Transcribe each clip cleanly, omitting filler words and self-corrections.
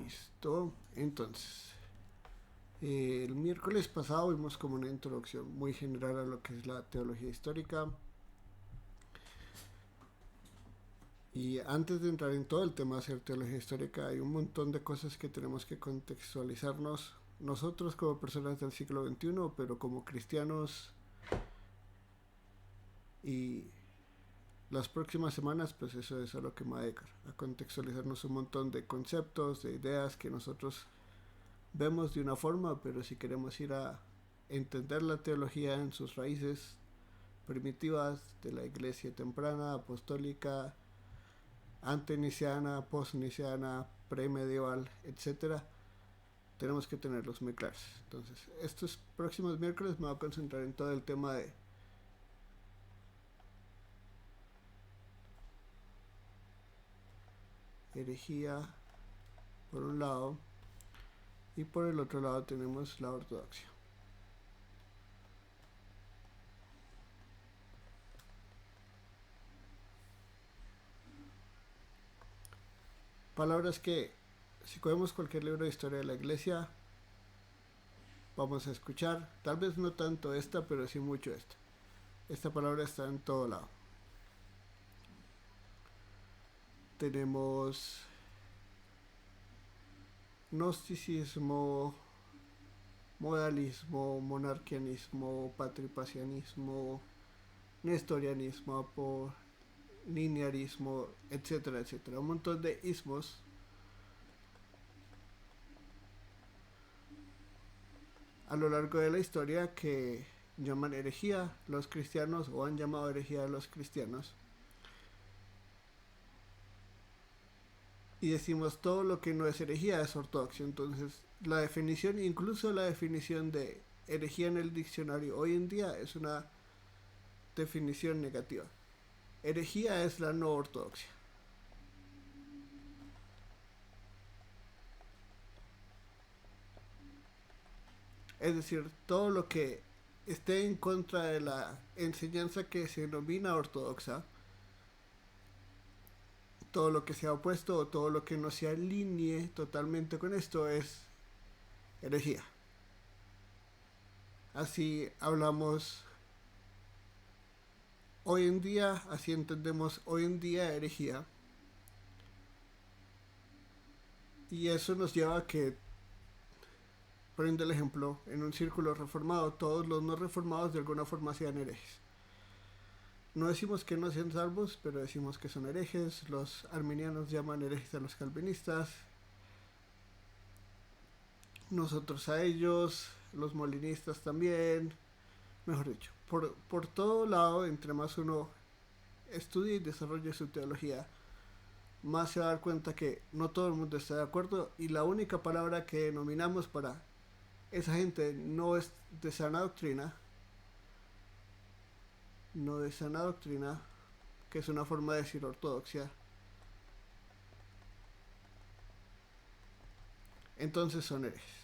Listo. Entonces, el miércoles pasado vimos como una introducción muy general a lo que es la teología histórica. Y antes de entrar en todo el tema de hacer teología histórica, hay un montón de cosas que tenemos que contextualizarnos nosotros como personas del siglo XXI, pero como cristianos. Y las próximas semanas, pues eso es a lo que me voy a dedicar, a contextualizarnos un montón de conceptos, de ideas que nosotros vemos de una forma, pero si queremos ir a entender la teología en sus raíces primitivas de la iglesia temprana, apostólica, anteniciana, postniciana, premedieval, etcétera, tenemos que tenerlos muy claros. Entonces, estos próximos miércoles me voy a concentrar en todo el tema de herejía por un lado y por el otro lado tenemos la ortodoxia. Palabras que, si cogemos cualquier libro de historia de la iglesia, vamos a escuchar, tal vez no tanto esta, pero sí mucho esta. Esta palabra está en todo lado. Tenemos gnosticismo, modalismo, monarquianismo, patripacianismo, nestorianismo, linearismo, etcétera, etcétera. Un montón de ismos a lo largo de la historia que llaman herejía los cristianos o han llamado herejía a los cristianos. Y decimos todo lo que no es herejía es ortodoxia. Entonces la definición, incluso la definición de herejía en el diccionario hoy en día es una definición negativa. Herejía es la no ortodoxia. Es decir, todo lo que esté en contra de la enseñanza que se denomina ortodoxa, todo lo que sea opuesto o todo lo que no se alinee totalmente con esto es herejía. Así hablamos hoy en día, así entendemos hoy en día herejía. Y eso nos lleva a que, poniendo el ejemplo, en un círculo reformado, todos los no reformados de alguna forma sean herejes. No decimos que no sean salvos, pero decimos que son herejes. Los arminianos llaman herejes a los calvinistas. Nosotros a ellos, los molinistas también. Mejor dicho, por todo lado, entre más uno estudie y desarrolle su teología, más se va a dar cuenta que no todo el mundo está de acuerdo y la única palabra que denominamos para esa gente no es de sana doctrina, no de sana doctrina, que es una forma de decir ortodoxia. Entonces son herejes.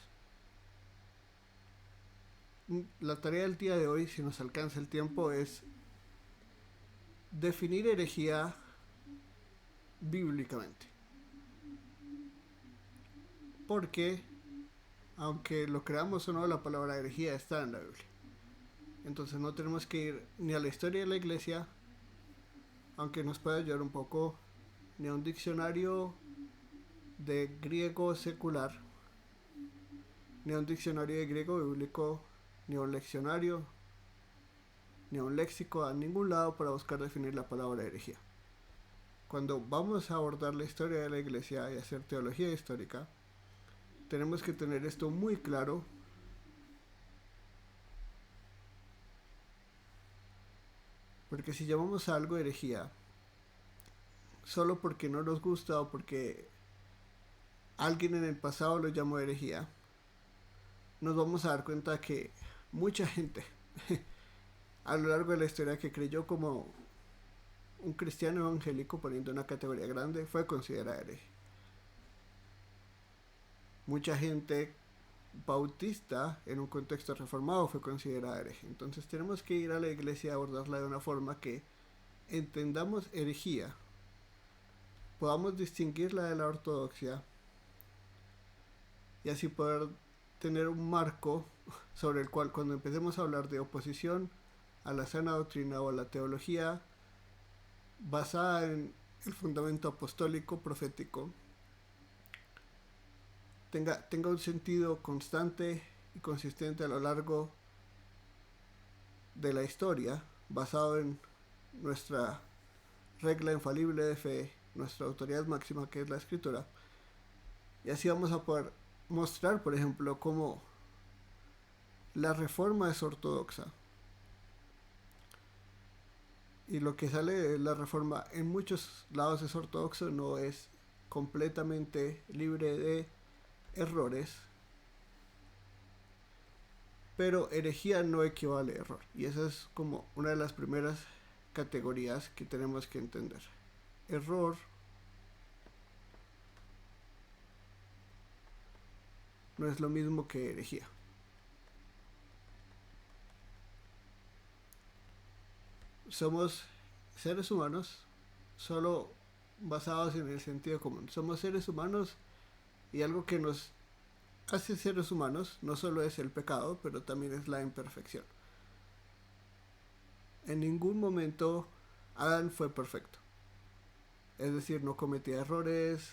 La tarea del día de hoy, si nos alcanza el tiempo, es definir herejía bíblicamente. Porque, aunque lo creamos o no, la palabra herejía está en la Biblia. Entonces no tenemos que ir ni a la historia de la iglesia, aunque nos pueda ayudar un poco, ni a un diccionario de griego secular, ni a un diccionario de griego bíblico, ni a un leccionario, ni a un léxico, a ningún lado para buscar definir la palabra herejía. Cuando vamos a abordar la historia de la iglesia y hacer teología histórica, tenemos que tener esto muy claro, porque si llamamos a algo herejía solo porque no nos gusta o porque alguien en el pasado lo llamó herejía, nos vamos a dar cuenta que mucha gente a lo largo de la historia que creyó como un cristiano evangélico, poniendo una categoría grande, fue considerada hereje. Mucha gente bautista en un contexto reformado fue considerada hereje. Entonces tenemos que ir a la iglesia a abordarla de una forma que entendamos herejía, podamos distinguirla de la ortodoxia y así poder tener un marco sobre el cual cuando empecemos a hablar de oposición a la sana doctrina o a la teología basada en el fundamento apostólico profético tenga un sentido constante y consistente a lo largo de la historia, basado en nuestra regla infalible de fe, nuestra autoridad máxima que es la escritura. Y así vamos a poder mostrar, por ejemplo, cómo la reforma es ortodoxa. Y lo que sale de la reforma en muchos lados es ortodoxo, no es completamente libre de errores. Pero herejía no equivale a error. Y esa es como una de las primeras categorías que tenemos que entender. Error no es lo mismo que herejía. Somos seres humanos solo basados en el sentido común. Somos seres humanos y algo que nos hace seres humanos no solo es el pecado, pero también es la imperfección. En ningún momento Adán fue perfecto. Es decir, no cometía errores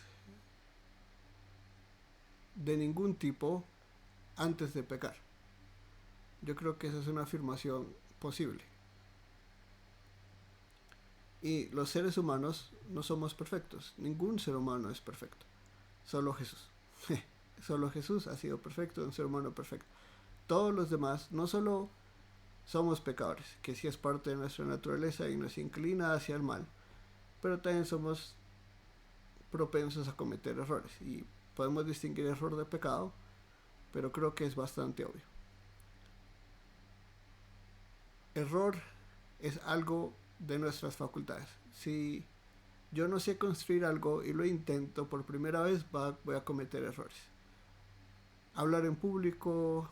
de ningún tipo antes de pecar. Yo creo que esa es una afirmación posible. Y los seres humanos no somos perfectos. Ningún ser humano es perfecto. Solo Jesús. Solo Jesús ha sido perfecto, un ser humano perfecto. Todos los demás no solo somos pecadores, que sí es parte de nuestra naturaleza y nos inclina hacia el mal, pero también somos propensos a cometer errores. Y podemos distinguir error de pecado, pero creo que es bastante obvio. Error es algo de nuestras facultades. Si yo no sé construir algo y lo intento por primera vez, voy a cometer errores. Hablar en público,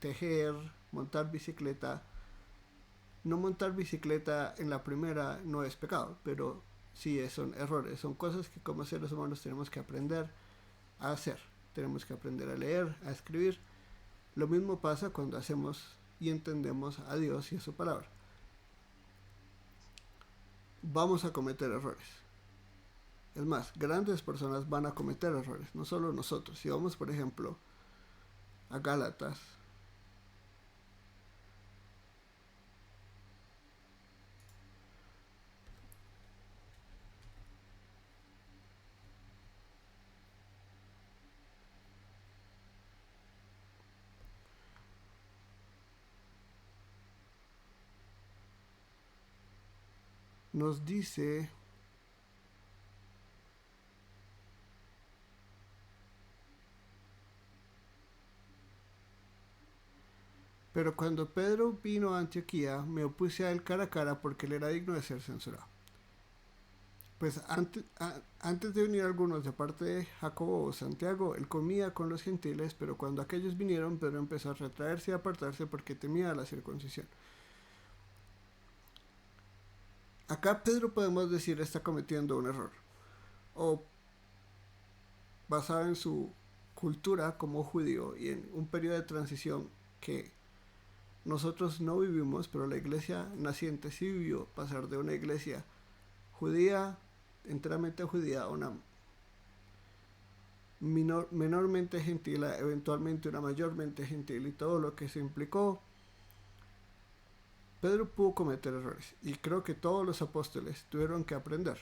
tejer, montar bicicleta. No montar bicicleta en la primera no es pecado, pero sí son errores. Son cosas que como seres humanos tenemos que aprender a hacer. Tenemos que aprender a leer, a escribir. Lo mismo pasa cuando hacemos y entendemos a Dios y a su palabra. Vamos a cometer errores. Es más, grandes personas van a cometer errores, no solo nosotros. Si vamos, por ejemplo, a Gálatas, nos dice pero cuando Pedro vino a Antioquía, me opuse a él cara a cara porque él era digno de ser censurado. Pues antes de venir algunos de parte de Jacobo o Santiago, él comía con los gentiles, pero cuando aquellos vinieron, Pedro empezó a retraerse y apartarse porque temía la circuncisión. Acá Pedro podemos decir está cometiendo un error, o basado en su cultura como judío y en un periodo de transición que nosotros no vivimos, pero la iglesia naciente sí vivió, pasar de una iglesia judía, enteramente judía, a una menormente gentil, eventualmente una mayormente gentil, y todo lo que se implicó. Pedro pudo cometer errores, y creo que todos los apóstoles tuvieron que aprender,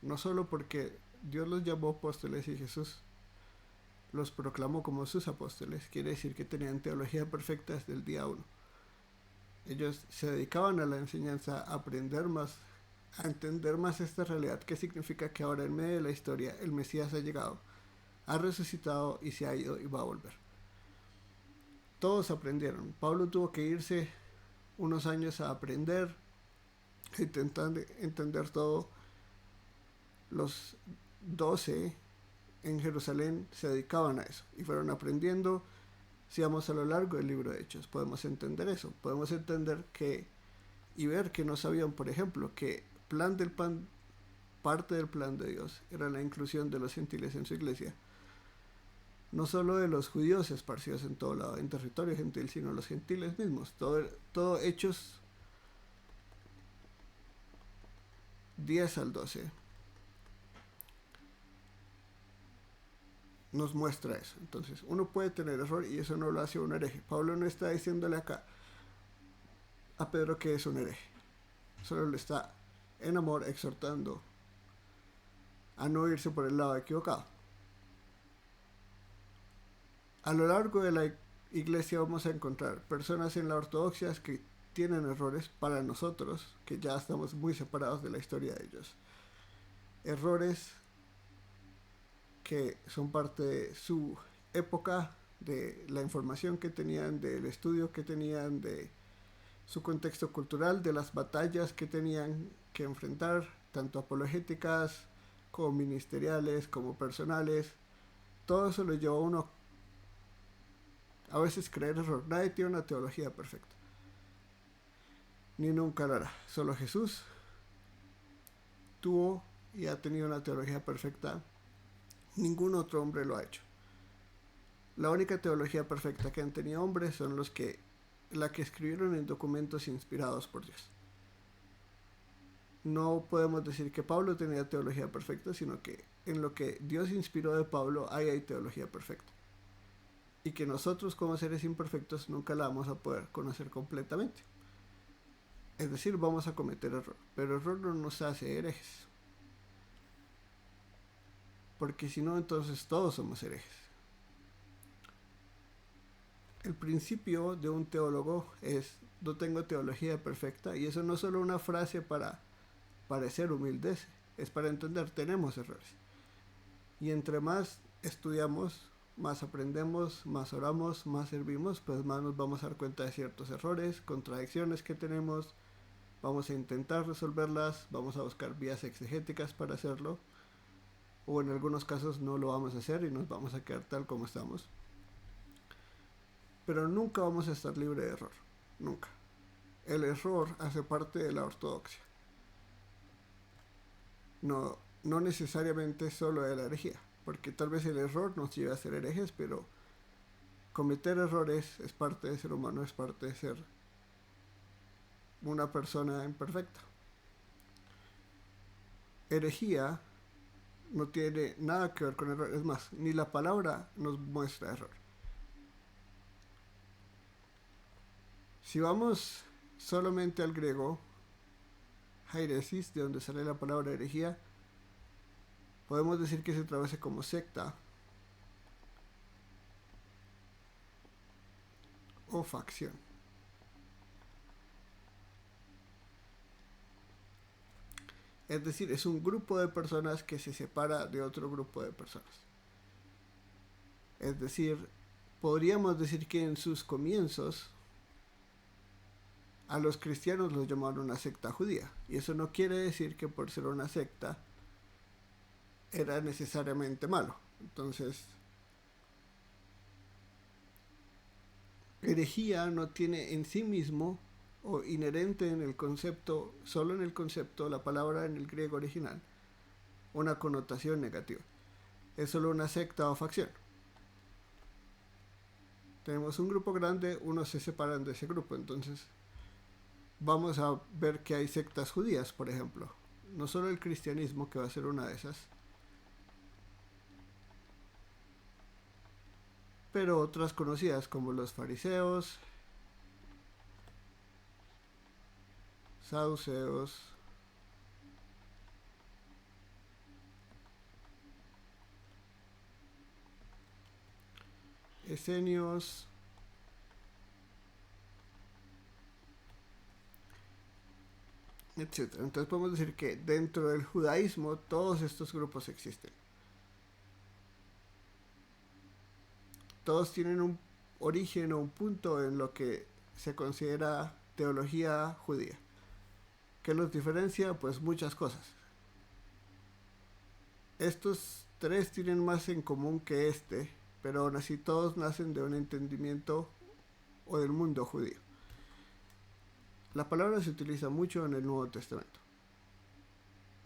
no solo porque Dios los llamó apóstoles y Jesús los proclamó como sus apóstoles, quiere decir que tenían teología perfecta desde el día 1. Ellos se dedicaban a la enseñanza, a aprender más, a entender más esta realidad, que significa que ahora en medio de la historia el Mesías ha llegado, ha resucitado y se ha ido y va a volver. Todos aprendieron. Pablo tuvo que irse unos años a aprender, intentando entender todo. Los 12 en Jerusalén se dedicaban a eso y fueron aprendiendo. Si vamos a lo largo del libro de Hechos, podemos entender eso. Podemos entender que y ver que no sabían, por ejemplo, que parte del plan de Dios era la inclusión de los gentiles en su iglesia. no solo de los judíos esparcidos en todo lado, en territorio gentil, sino los gentiles mismos. Todo Hechos 10 al 12 nos muestra eso. Entonces, uno puede tener error y eso no lo hace un hereje. Pablo no está diciéndole acá a Pedro que es un hereje. Solo le está en amor exhortando a no irse por el lado equivocado. A lo largo de la iglesia vamos a encontrar personas en la ortodoxia que tienen errores para nosotros, que ya estamos muy separados de la historia de ellos. Errores que son parte de su época, de la información que tenían, del estudio que tenían, de su contexto cultural, de las batallas que tenían que enfrentar, tanto apologéticas como ministeriales, como personales. Todo eso lo llevó a uno a veces creer error. Nadie tiene una teología perfecta, ni nunca lo hará. Solo Jesús tuvo y ha tenido una teología perfecta. Ningún otro hombre lo ha hecho. La única teología perfecta que han tenido hombres son la que escribieron en documentos inspirados por Dios. No podemos decir que Pablo tenía teología perfecta, sino que en lo que Dios inspiró de Pablo, ahí hay teología perfecta. Y que nosotros como seres imperfectos nunca la vamos a poder conocer completamente. Es decir, vamos a cometer error, pero error no nos hace herejes. Porque si no, entonces todos somos herejes. El principio de un teólogo es: no tengo teología perfecta, y eso no es solo una frase para parecer humildes, es para entender, tenemos errores. Y entre más estudiamos, más aprendemos, más oramos, más servimos, pues más nos vamos a dar cuenta de ciertos errores, contradicciones que tenemos, vamos a intentar resolverlas, vamos a buscar vías exegéticas para hacerlo, o en algunos casos no lo vamos a hacer y nos vamos a quedar tal como estamos. Pero nunca vamos a estar libres de error, nunca. El error hace parte de la ortodoxia. No necesariamente solo de la herejía, porque tal vez el error nos lleve a ser herejes, pero cometer errores es parte de ser humano, es parte de ser una persona imperfecta. Herejía no tiene nada que ver con error, es más, ni la palabra nos muestra error. Si vamos solamente al griego, heiresis, de donde sale la palabra herejía, podemos decir que se traduce como secta o facción. Es decir, es un grupo de personas que se separa de otro grupo de personas. Es decir, podríamos decir que en sus comienzos a los cristianos los llamaron una secta judía. Y eso no quiere decir que por ser una secta era necesariamente malo. Entonces, herejía no tiene en sí mismo o inherente en el concepto, solo en el concepto, la palabra en el griego original, una connotación negativa. Es solo una secta o facción. Tenemos un grupo grande, unos se separan de ese grupo, entonces vamos a ver que hay sectas judías, por ejemplo. No solo el cristianismo, que va a ser una de esas, pero otras conocidas como los fariseos, saduceos, esenios, etc. Entonces podemos decir que dentro del judaísmo todos estos grupos existen. Todos tienen un origen o un punto en lo que se considera teología judía. ¿Qué los diferencia? Pues muchas cosas. Estos tres tienen más en común que pero aún así todos nacen de un entendimiento o del mundo judío. La palabra se utiliza mucho en el Nuevo Testamento.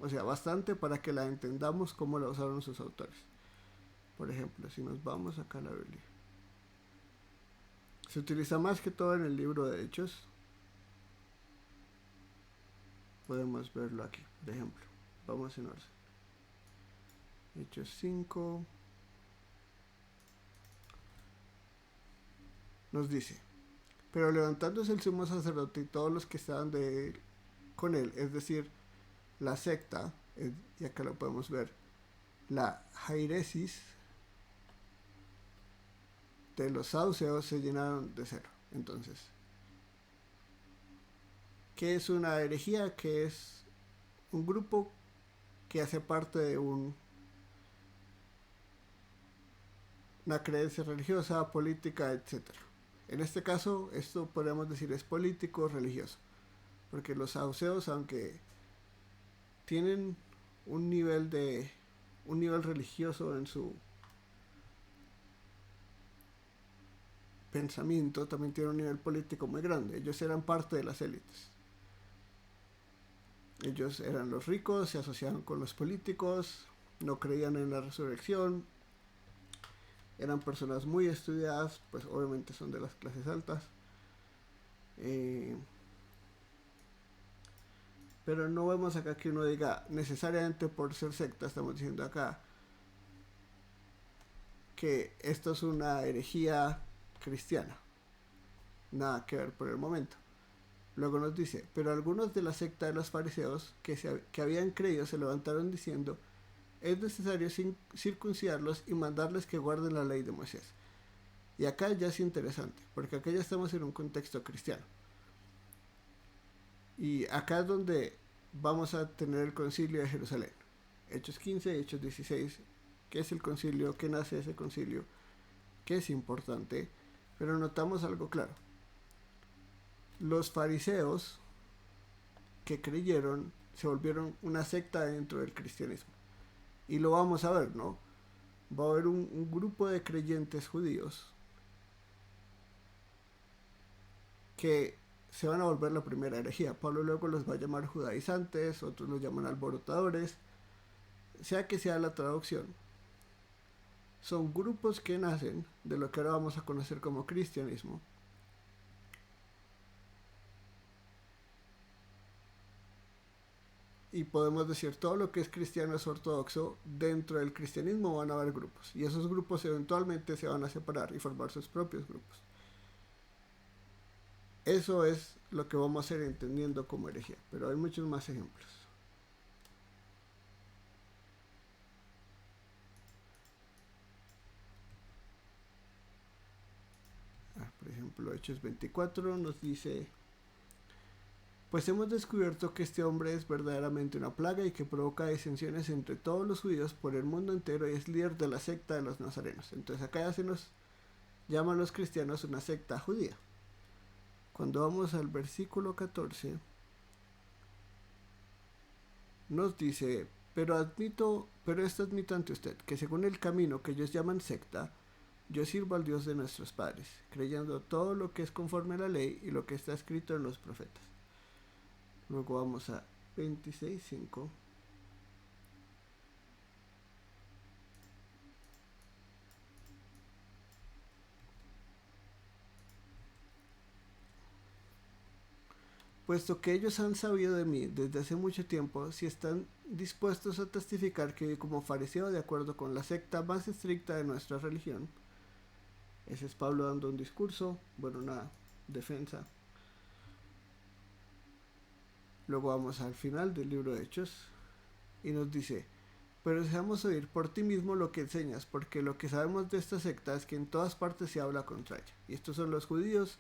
O sea, bastante para que la entendamos como la usaron sus autores. Por ejemplo, si nos vamos acá a la Biblia, se utiliza más que todo en el libro de Hechos. Podemos verlo aquí, por ejemplo. Vamos en orden. Hechos 5 nos dice: pero levantándose el sumo sacerdote y todos los que estaban con él, es decir, la secta, y acá lo podemos ver, la jairesis de los saduceos, se llenaron de celo. Entonces, ¿qué es una herejía? Que es un grupo que hace parte de una creencia religiosa, política, etcétera. En este caso, esto podríamos decir es político religioso, porque los saduceos, aunque tienen un nivel religioso en su pensamiento, también tienen un nivel político muy grande. Ellos eran parte de las élites. Ellos eran los ricos, se asociaban con los políticos, no creían en la resurrección, eran personas muy estudiadas, pues obviamente son de las clases altas. Pero no vemos acá que uno diga necesariamente por ser secta. Estamos diciendo acá que esto es una herejía cristiana. Nada que ver por el momento. Luego nos dice: pero algunos de la secta de los fariseos que habían creído se levantaron diciendo: es necesario circuncidarlos y mandarles que guarden la ley de Moisés. Y acá ya es interesante, porque acá ya estamos en un contexto cristiano. Y acá es donde vamos a tener el concilio de Jerusalén. Hechos 15 y Hechos 16, que es el concilio, que nace ese concilio, que es importante, pero notamos algo claro. Los fariseos que creyeron se volvieron una secta dentro del cristianismo. Y lo vamos a ver, ¿no? Va a haber un grupo de creyentes judíos que se van a volver la primera herejía. Pablo luego los va a llamar judaizantes, otros los llaman alborotadores, sea que sea la traducción. Son grupos que nacen de lo que ahora vamos a conocer como cristianismo. Y podemos decir, todo lo que es cristiano es ortodoxo. Dentro del cristianismo van a haber grupos, y esos grupos eventualmente se van a separar y formar sus propios grupos. Eso es lo que vamos a ir entendiendo como herejía, pero hay muchos más ejemplos. Por ejemplo, Hechos 24 nos dice: pues hemos descubierto que este hombre es verdaderamente una plaga y que provoca disensiones entre todos los judíos por el mundo entero, y es líder de la secta de los nazarenos. Entonces acá ya se nos llama a los cristianos una secta judía. Cuando vamos al versículo 14, nos dice: pero esto admito ante usted, que según el camino que ellos llaman secta, yo sirvo al Dios de nuestros padres, creyendo todo lo que es conforme a la ley y lo que está escrito en los profetas. Luego vamos a 26:5. Puesto que ellos han sabido de mí desde hace mucho tiempo, si están dispuestos a testificar que como fariseo, de acuerdo con la secta más estricta de nuestra religión. Ese es Pablo dando un discurso, bueno, una defensa. Luego vamos al final del libro de Hechos y nos dice: pero deseamos oír por ti mismo lo que enseñas, porque lo que sabemos de esta secta es que en todas partes se habla contra ella. Y estos son los judíos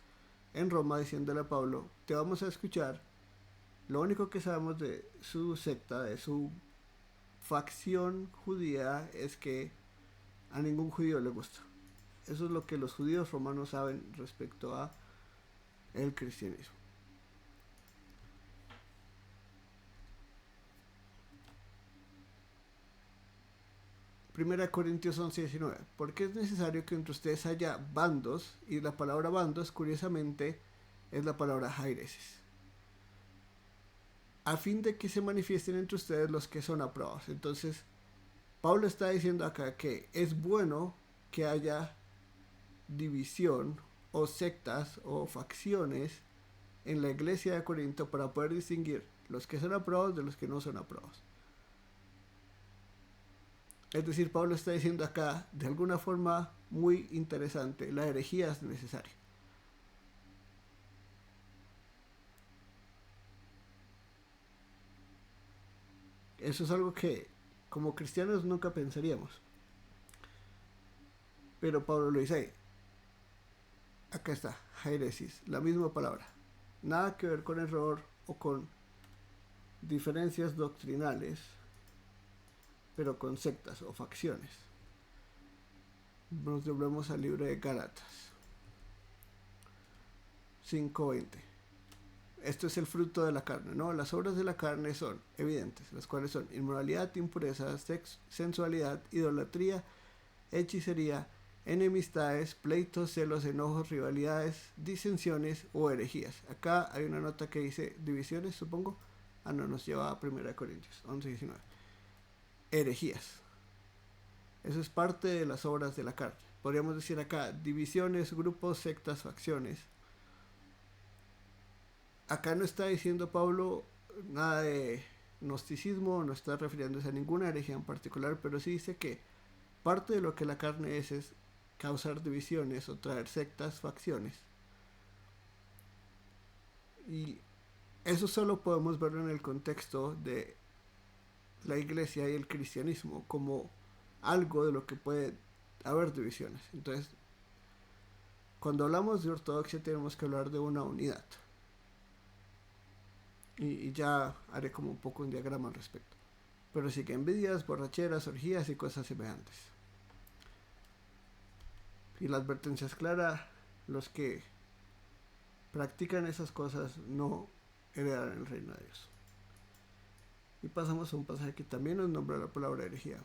en Roma diciéndole a Pablo: te vamos a escuchar. Lo único que sabemos de su secta, de su facción judía, es que a ningún judío le gusta. Eso es lo que los judíos romanos saben respecto a el cristianismo. Primera Corintios 11:19. Porque es necesario que entre ustedes haya bandos, y la palabra bandos, curiosamente, es la palabra jairesis, a fin de que se manifiesten entre ustedes los que son aprobados. Entonces, Pablo está diciendo acá que es bueno que haya división o sectas o facciones en la iglesia de Corinto para poder distinguir los que son aprobados de los que no son aprobados. Es decir, Pablo está diciendo acá de alguna forma muy interesante, la herejía es necesaria. Eso es algo que como cristianos nunca pensaríamos. Pero Pablo lo dice ahí. Acá está, heresis, la misma palabra. Nada que ver con error o con diferencias doctrinales, pero con sectas o facciones. Nos volvemos al libro de Gálatas 5:20. Esto es el fruto de la carne, ¿no? Las obras de la carne son evidentes, las cuales son inmoralidad, impureza, sensualidad, idolatría, hechicería, enemistades, pleitos, celos, enojos, rivalidades, disensiones o herejías. Acá hay una nota que dice divisiones, supongo. No, nos lleva a 1 Corintios 11:19. Herejías. Eso es parte de las obras de la carne. Podríamos decir acá divisiones, grupos, sectas, facciones. Acá no está diciendo Pablo nada de gnosticismo, no está refiriéndose a ninguna herejía en particular, pero sí dice que parte de lo que la carne es causar divisiones o traer sectas, facciones. Y eso solo podemos verlo en el contexto de la iglesia y el cristianismo como algo de lo que puede haber divisiones. Entonces, cuando hablamos de ortodoxia tenemos que hablar de una unidad. Y ya haré como un poco un diagrama al respecto. Pero sí que envidias, borracheras, orgías y cosas semejantes. Y la advertencia es clara, los que practican esas cosas no heredarán el reino de Dios. Y pasamos a un pasaje que también nos nombra la palabra herejía.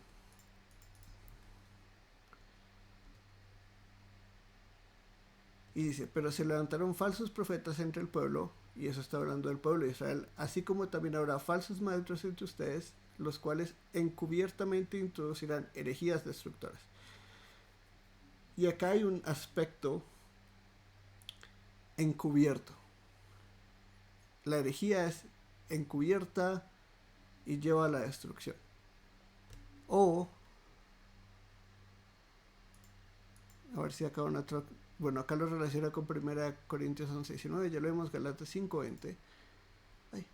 Y dice, pero se levantaron falsos profetas entre el pueblo, y eso está hablando del pueblo de Israel, así como también habrá falsos maestros entre ustedes, los cuales encubiertamente introducirán herejías destructoras. Y acá hay un aspecto encubierto. La herejía es encubierta y lleva a la destrucción. O, a ver si acá una otra. Bueno, acá lo relaciona con 1 Corintios 11:19, ya lo vemos, Gálatas 5:20. Ay,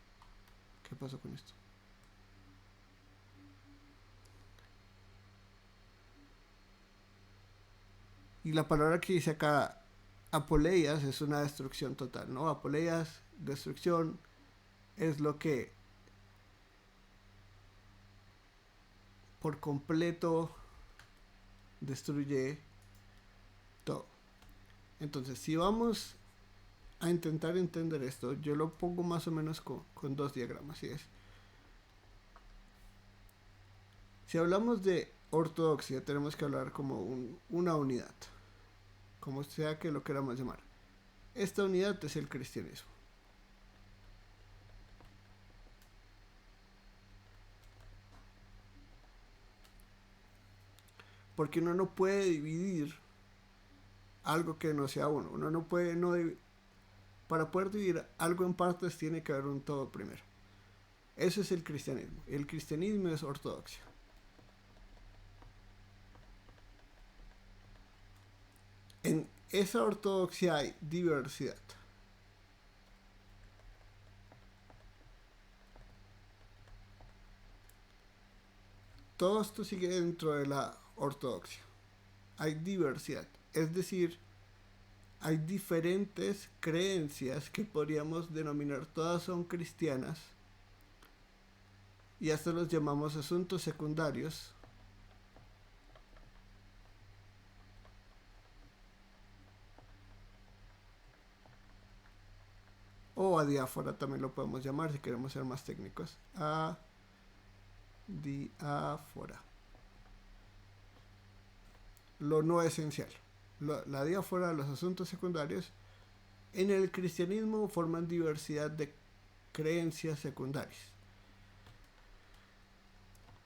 ¿qué pasó con esto? Y la palabra que dice acá, apoleias, es una destrucción total, ¿no? Apoleias, destrucción, es lo que por completo destruye todo. Entonces, si vamos a intentar entender esto, yo lo pongo más o menos con dos diagramas. ¿Sí es? Si hablamos de ortodoxia, tenemos que hablar como una unidad, como sea que lo queramos llamar. Esta unidad es el cristianismo. Porque uno no puede dividir algo que no sea uno. Uno no puede, para poder dividir algo en partes tiene que haber un todo primero. Eso es el cristianismo. El cristianismo es ortodoxia. En esa ortodoxia hay diversidad. Todo esto sigue dentro de la ortodoxia. Hay diversidad. Es decir, hay diferentes creencias que podríamos denominar todas son cristianas. Y hasta los llamamos asuntos secundarios. O adiáfora también lo podemos llamar si queremos ser más técnicos. Diáfora. Lo no esencial. La diáfora, los asuntos secundarios, en el cristianismo forman diversidad de creencias secundarias.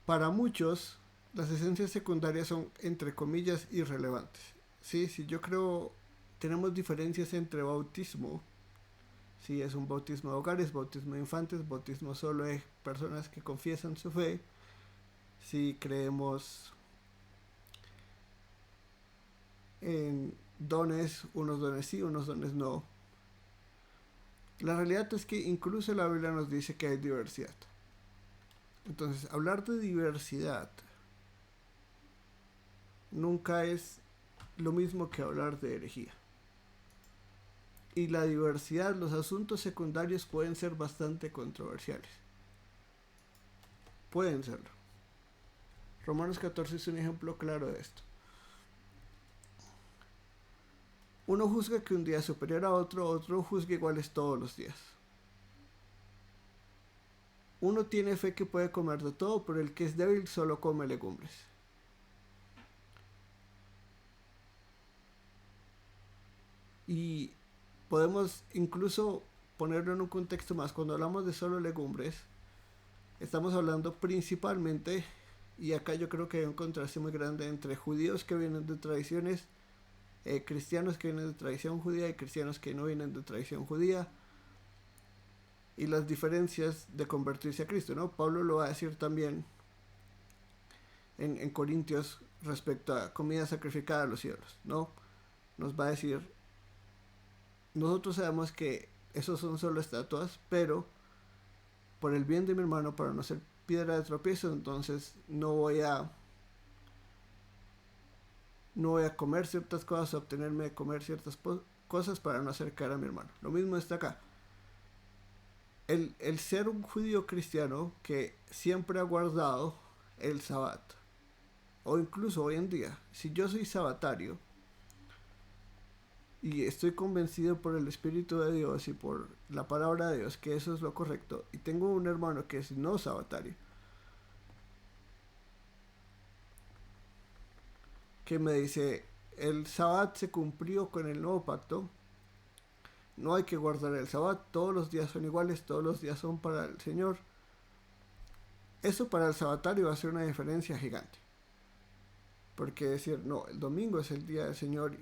Para muchos, las esencias secundarias son, entre comillas, irrelevantes. Sí, si yo creo, tenemos diferencias entre bautismo. Si es un bautismo de hogares, bautismo de infantes, bautismo solo de personas que confiesan su fe. Si creemos en dones, unos dones sí, unos dones no. La realidad es que incluso la Biblia nos dice que hay diversidad. Entonces, hablar de diversidad nunca es lo mismo que hablar de herejía. Y la diversidad, los asuntos secundarios pueden ser bastante controversiales. Pueden serlo. Romanos 14 es un ejemplo claro de esto. Uno juzga que un día es superior a otro, otro juzga iguales todos los días. Uno tiene fe que puede comer de todo, pero el que es débil solo come legumbres. Y podemos incluso ponerlo en un contexto más. Cuando hablamos de solo legumbres, estamos hablando principalmente, y acá yo creo que hay un contraste muy grande entre judíos que vienen de tradiciones, cristianos que vienen de tradición judía y cristianos que no vienen de tradición judía, y las diferencias de convertirse a Cristo, ¿no? Pablo lo va a decir también en Corintios respecto a comida sacrificada a los ídolos, ¿no? Nos va a decir, nosotros sabemos que esos son solo estatuas, pero por el bien de mi hermano, para no ser piedra de tropiezo, entonces no voy a comer ciertas cosas, obtenerme de comer ciertas cosas para no acercar a mi hermano. Lo mismo está acá. El ser un judío cristiano que siempre ha guardado el sabbat, o incluso hoy en día, si yo soy sabatario y estoy convencido por el Espíritu de Dios y por la palabra de Dios que eso es lo correcto, y tengo un hermano que es no sabatario, que me dice, el sabbat se cumplió con el nuevo pacto, no hay que guardar el sabbat, todos los días son iguales, todos los días son para el Señor. Eso para el sabatario va a ser una diferencia gigante. Porque decir, no, el domingo es el día del Señor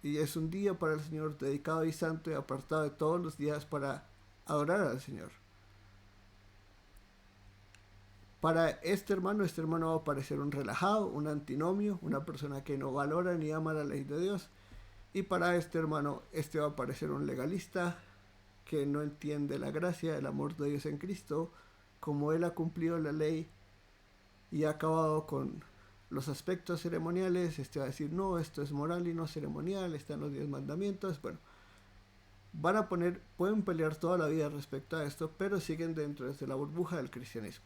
y es un día para el Señor dedicado y santo y apartado de todos los días para adorar al Señor. Para este hermano va a parecer un relajado, un antinomio, una persona que no valora ni ama la ley de Dios. Y para este hermano, va a parecer un legalista que no entiende la gracia, el amor de Dios en Cristo, como Él ha cumplido la ley y ha acabado con los aspectos ceremoniales. Va a decir, no, esto es moral y no ceremonial, están los 10 mandamientos. Bueno, pueden pelear toda la vida respecto a esto, pero siguen dentro de la burbuja del cristianismo.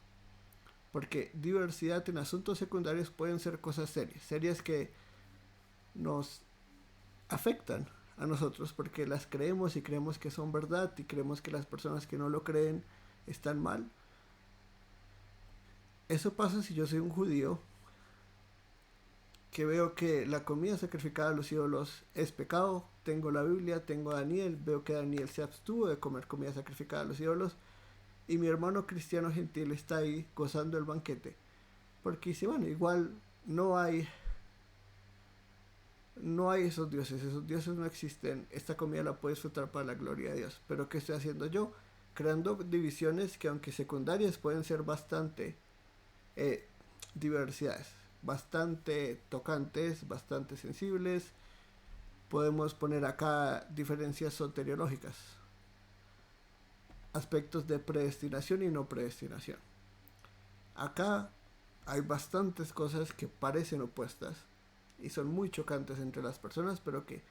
Porque diversidad en asuntos secundarios pueden ser cosas serias que nos afectan a nosotros porque las creemos y creemos que son verdad y creemos que las personas que no lo creen están mal. Eso pasa si yo soy un judío que veo que la comida sacrificada a los ídolos es pecado, tengo la Biblia, tengo a Daniel, veo que Daniel se abstuvo de comer comida sacrificada a los ídolos y mi hermano cristiano gentil está ahí gozando el banquete. Porque dice, bueno, igual no hay esos dioses no existen, esta comida la puedes disfrutar para la gloria de Dios. Pero ¿qué estoy haciendo yo? Creando divisiones que aunque secundarias pueden ser bastante diversidades, bastante tocantes, bastante sensibles. Podemos poner acá diferencias soteriológicas, aspectos de predestinación y no predestinación. Acá hay bastantes cosas que parecen opuestas y son muy chocantes entre las personas, pero que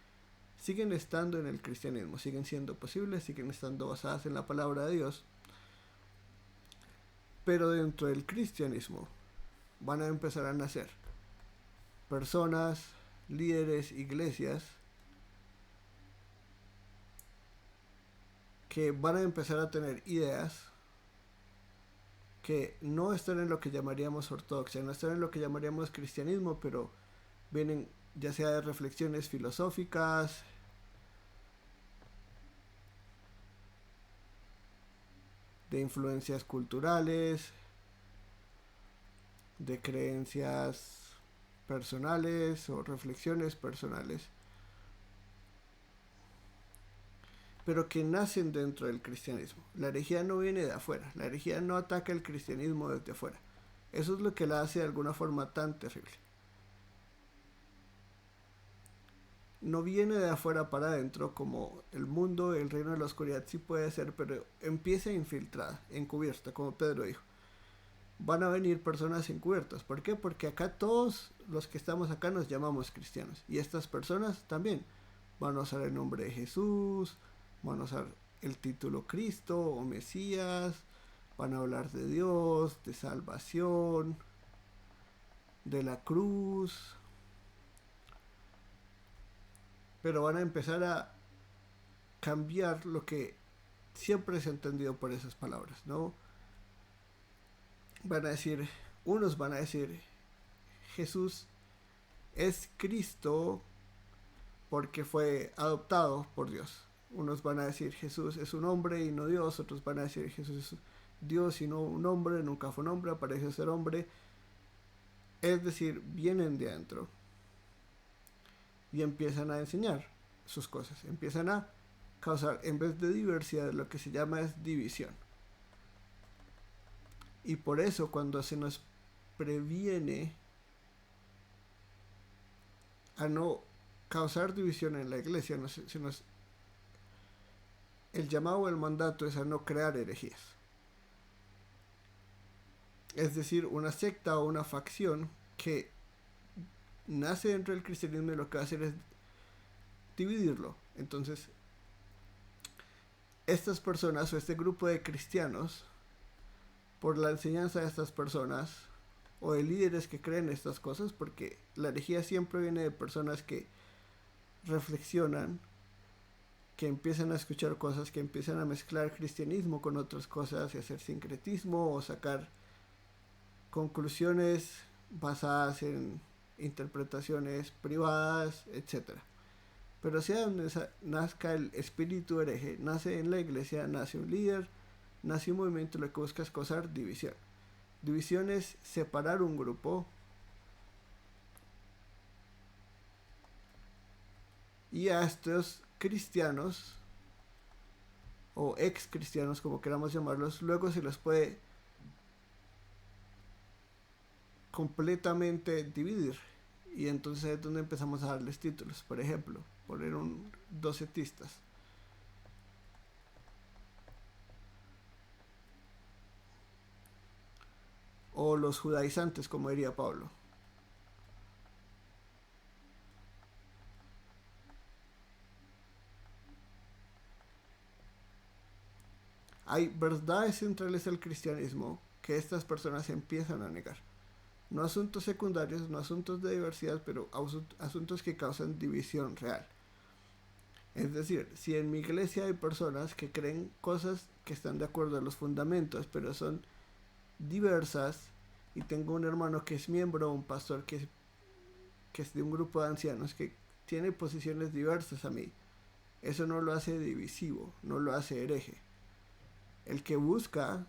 siguen estando en el cristianismo, siguen siendo posibles, siguen estando basadas en la palabra de Dios. Pero dentro del cristianismo van a empezar a nacer personas, líderes, iglesias que van a empezar a tener ideas que no están en lo que llamaríamos ortodoxia, no están en lo que llamaríamos cristianismo, pero vienen ya sea de reflexiones filosóficas, de influencias culturales, de creencias personales o reflexiones personales, pero que nacen dentro del cristianismo. La herejía no viene de afuera, la herejía no ataca el cristianismo desde afuera. Eso es lo que la hace de alguna forma tan terrible. No viene de afuera para adentro como el mundo, el reino de la oscuridad sí puede ser, pero empieza infiltrada, encubierta, como Pedro dijo. Van a venir personas encubiertas. ¿Por qué? Porque acá todos los que estamos acá nos llamamos cristianos. Y estas personas también van a usar el nombre de Jesús, van a usar el título Cristo o Mesías, van a hablar de Dios, de salvación, de la cruz, pero van a empezar a cambiar lo que siempre se ha entendido por esas palabras, ¿no? Van a decir, unos van a decir, Jesús es Cristo porque fue adoptado por Dios. Unos van a decir, Jesús es un hombre y no Dios, otros van a decir, Jesús es Dios y no un hombre, nunca fue un hombre, apareció ser hombre. Es decir, vienen de adentro y empiezan a enseñar sus cosas, empiezan a causar, en vez de diversidad, lo que se llama es división. Y por eso cuando se nos previene a no causar división en la iglesia, el llamado o el mandato es a no crear herejías. Es decir, una secta o una facción que nace dentro del cristianismo y lo que va a hacer es dividirlo. Entonces, estas personas o este grupo de cristianos, por la enseñanza de estas personas o de líderes que creen estas cosas, porque la herejía siempre viene de personas que reflexionan, que empiezan a escuchar cosas, que empiezan a mezclar cristianismo con otras cosas y hacer sincretismo o sacar conclusiones basadas en interpretaciones privadas, etcétera. Pero sea donde nazca el espíritu hereje, nace en la iglesia, nace un líder, nace un movimiento, lo que busca es causar división. División es separar un grupo y a estos cristianos o ex cristianos, como queramos llamarlos, luego se los puede completamente dividir. Y entonces es donde empezamos a darles títulos. Por ejemplo, poner un docetistas. O los judaizantes, como diría Pablo. Hay verdades centrales del cristianismo que estas personas empiezan a negar. No asuntos secundarios, no asuntos de diversidad, pero asuntos que causan división real. Es decir, si en mi iglesia hay personas que creen cosas que están de acuerdo a los fundamentos, pero son diversas, y tengo un hermano que es miembro, un pastor que es de un grupo de ancianos que tiene posiciones diversas a mí, eso no lo hace divisivo, no lo hace hereje. El que busca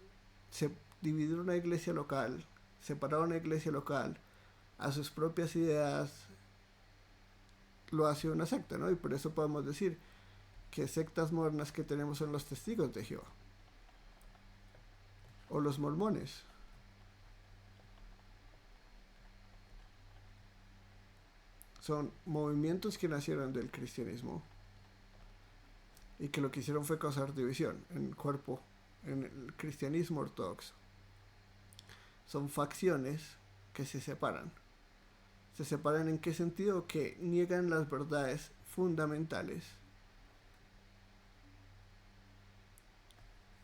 dividir una iglesia local, separar una iglesia local a sus propias ideas, lo hace una secta, ¿no? Y por eso podemos decir que sectas modernas que tenemos son los testigos de Jehová o los mormones. Son movimientos que nacieron del cristianismo y que lo que hicieron fue causar división en el cuerpo, en el cristianismo ortodoxo. Son facciones que se separan. ¿Se separan en qué sentido? Que niegan las verdades fundamentales,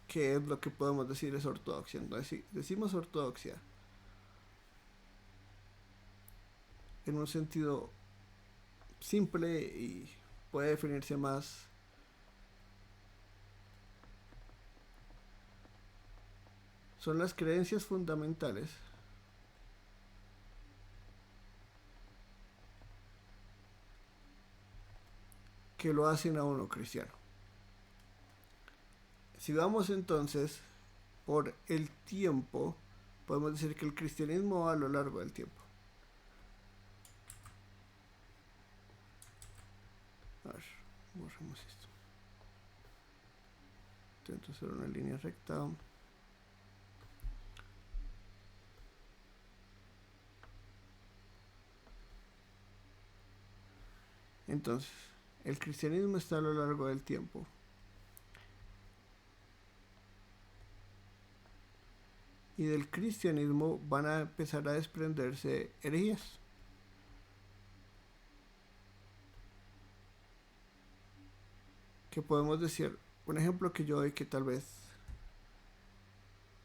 que es lo que podemos decir es ortodoxia. Entonces, si decimos ortodoxia en un sentido simple y puede definirse más son las creencias fundamentales que lo hacen a uno cristiano. Si vamos entonces por el tiempo Podemos decir que el cristianismo va a lo largo del tiempo. A ver, borremos esto. Intento hacer una línea recta. Entonces, el cristianismo está a lo largo del tiempo. Y del cristianismo van a empezar a desprenderse herejías. Que podemos decir, un ejemplo que yo doy que tal vez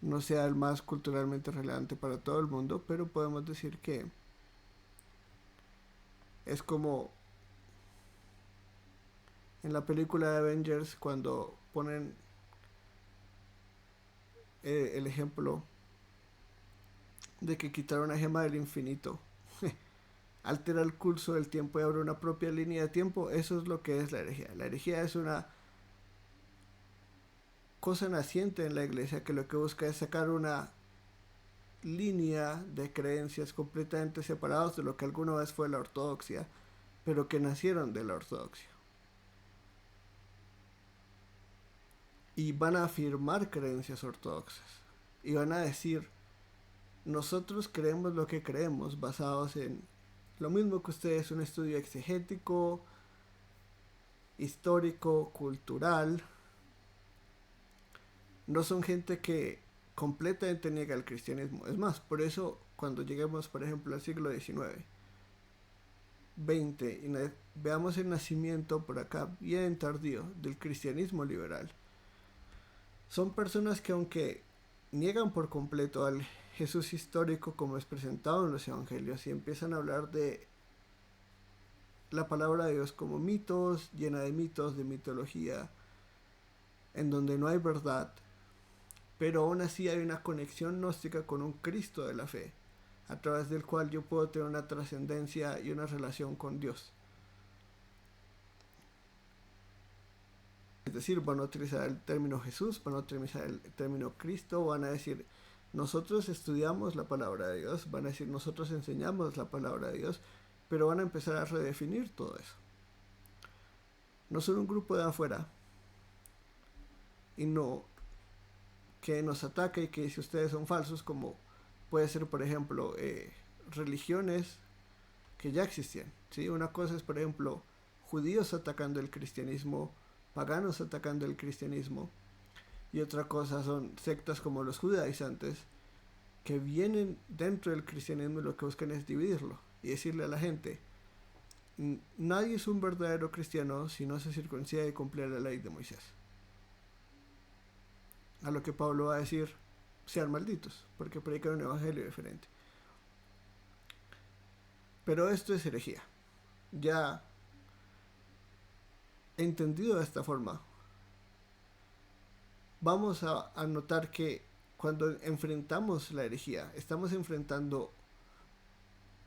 no sea el más culturalmente relevante para todo el mundo, pero podemos decir que es como en la película de Avengers cuando ponen el ejemplo de que quitar una gema del infinito altera el curso del tiempo y abre una propia línea de tiempo. Eso es lo que es la herejía. La herejía es una cosa naciente en la iglesia que lo que busca es sacar una línea de creencias completamente separados de lo que alguna vez fue la ortodoxia, pero que nacieron de la ortodoxia. Y van a afirmar creencias ortodoxas. Y van a decir, nosotros creemos lo que creemos basados en lo mismo que ustedes, un estudio exegético, histórico, cultural. No son gente que completamente niega el cristianismo. Es más, por eso cuando lleguemos, por ejemplo, al siglo XIX, XX, y veamos el nacimiento por acá bien tardío del cristianismo liberal, son personas que aunque niegan por completo al Jesús histórico como es presentado en los evangelios y empiezan a hablar de la palabra de Dios como mitos, llena de mitos, de mitología, en donde no hay verdad, pero aún así hay una conexión gnóstica con un Cristo de la fe, a través del cual yo puedo tener una trascendencia y una relación con Dios. Es decir, van a utilizar el término Jesús, van a utilizar el término Cristo, van a decir, nosotros estudiamos la palabra de Dios, van a decir, nosotros enseñamos la palabra de Dios, pero van a empezar a redefinir todo eso. No son un grupo de afuera, y no que nos ataca y que dice ustedes son falsos, como puede ser, por ejemplo, religiones que ya existían, ¿sí? Una cosa es, por ejemplo, judíos atacando el cristianismo, paganos atacando el cristianismo, y otra cosa son sectas como los judaizantes que vienen dentro del cristianismo y lo que buscan es dividirlo y decirle a la gente, nadie es un verdadero cristiano si no se circuncida y cumple la ley de Moisés. A lo que Pablo va a decir, sean malditos, porque predican un evangelio diferente. Pero esto es herejía. Ya entendido de esta forma, vamos a notar que cuando enfrentamos la herejía, estamos enfrentando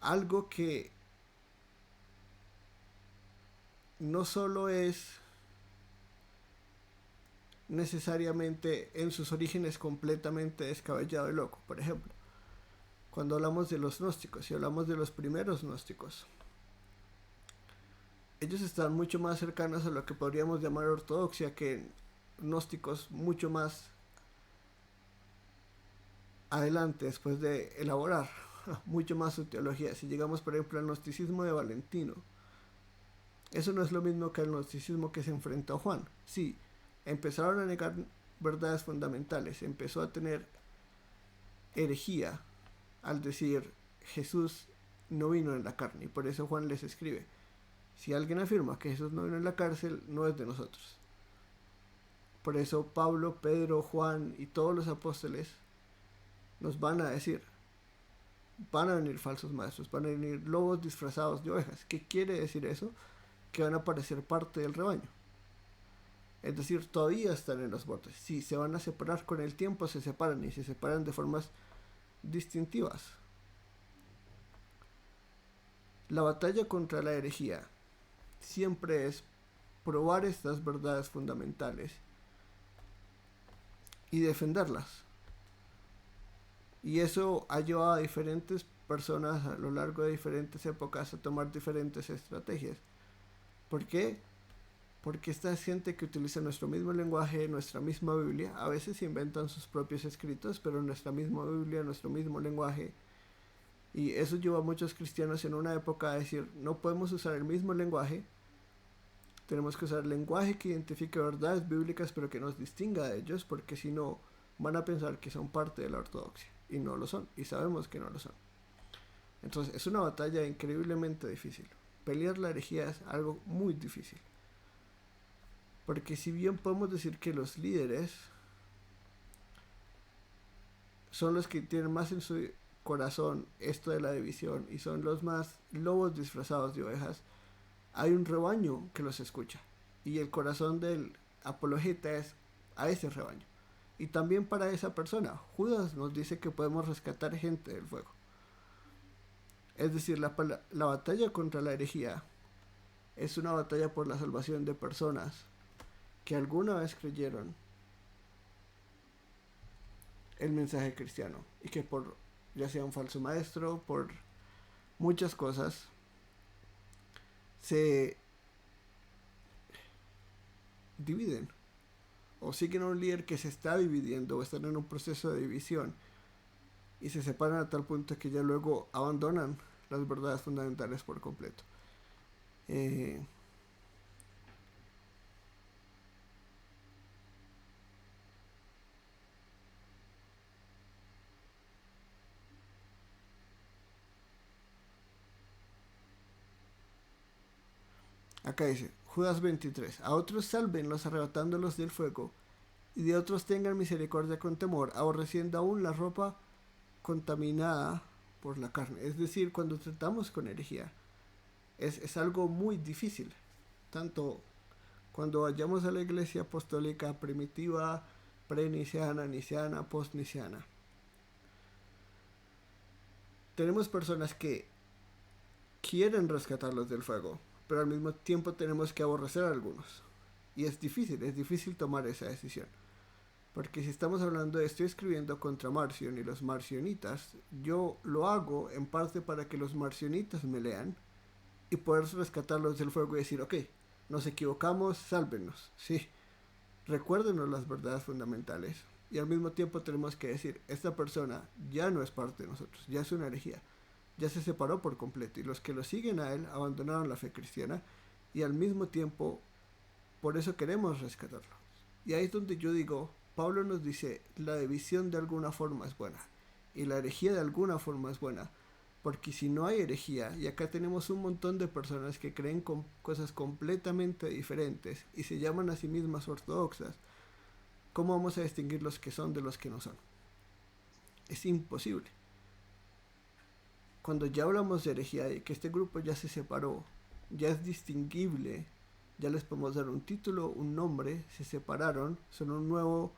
algo que no solo es necesariamente en sus orígenes completamente descabellado y loco. Por ejemplo, cuando hablamos de los gnósticos y hablamos de los primeros gnósticos, ellos están mucho más cercanos a lo que podríamos llamar ortodoxia que gnósticos mucho más adelante después de elaborar mucho más su teología. Si llegamos por ejemplo al gnosticismo de Valentino, eso no es lo mismo que el gnosticismo que se enfrentó a Juan. Sí, empezaron a negar verdades fundamentales, empezó a tener herejía al decir Jesús no vino en la carne, y por eso Juan les escribe, si alguien afirma que Jesús no vino en la cárcel, no es de nosotros. Por eso Pablo, Pedro, Juan y todos los apóstoles nos van a decir, van a venir falsos maestros, van a venir lobos disfrazados de ovejas. ¿Qué quiere decir eso? Que van a parecer parte del rebaño. Es decir, todavía están en los bordes. Si se van a separar con el tiempo, se separan y se separan de formas distintivas. La batalla contra la herejía siempre es probar estas verdades fundamentales y defenderlas. Y eso ha llevado a diferentes personas a lo largo de diferentes épocas a tomar diferentes estrategias. ¿Por qué? Porque esta gente que utiliza nuestro mismo lenguaje, nuestra misma Biblia, a veces inventan sus propios escritos, pero nuestra misma Biblia, nuestro mismo lenguaje. Y eso llevó a muchos cristianos en una época a decir, no podemos usar el mismo lenguaje, tenemos que usar lenguaje que identifique verdades bíblicas, pero que nos distinga de ellos, porque si no, van a pensar que son parte de la ortodoxia. Y no lo son, y sabemos que no lo son. Entonces es una batalla increíblemente difícil. Pelear la herejía es algo muy difícil. Porque si bien podemos decir que los líderes son los que tienen más en su corazón esto de la división y son los más lobos disfrazados de ovejas, hay un rebaño que los escucha. Y el corazón del apologeta es a ese rebaño. Y también para esa persona. Judas nos dice que podemos rescatar gente del fuego. Es decir, la batalla contra la herejía es una batalla por la salvación de personas que alguna vez creyeron el mensaje cristiano y que por ya sea un falso maestro, por muchas cosas, se dividen o siguen a un líder que se está dividiendo o están en un proceso de división y se separan a tal punto que ya luego abandonan las verdades fundamentales por completo. Acá dice, Judas 23, a otros sálvenlos arrebatándolos del fuego, y de otros tengan misericordia con temor, aborreciendo aún la ropa contaminada por la carne. Es decir, cuando tratamos con herejía, es algo muy difícil. Tanto cuando vayamos a la iglesia apostólica primitiva, pre-niciana, niciana, post-niciana. Tenemos personas que quieren rescatarlos del fuego, pero al mismo tiempo tenemos que aborrecer a algunos. Y es difícil tomar esa decisión. Porque si estamos hablando de estoy escribiendo contra Marcion y los marcionitas, yo lo hago en parte para que los marcionitas me lean y poder rescatarlos del fuego y decir, ok, nos equivocamos, sálvenos, sí, recuérdenos las verdades fundamentales. Y al mismo tiempo tenemos que decir, esta persona ya no es parte de nosotros, ya es una herejía, ya se separó por completo y los que lo siguen a él abandonaron la fe cristiana y al mismo tiempo por eso queremos rescatarlo. Y ahí es donde yo digo, Pablo nos dice, la división de alguna forma es buena y la herejía de alguna forma es buena, porque si no hay herejía, y acá tenemos un montón de personas que creen con cosas completamente diferentes y se llaman a sí mismas ortodoxas, ¿cómo vamos a distinguir los que son de los que no son? Es imposible. Cuando ya hablamos de herejía y que este grupo ya se separó, ya es distinguible, ya les podemos dar un título, un nombre, se separaron, son un nuevo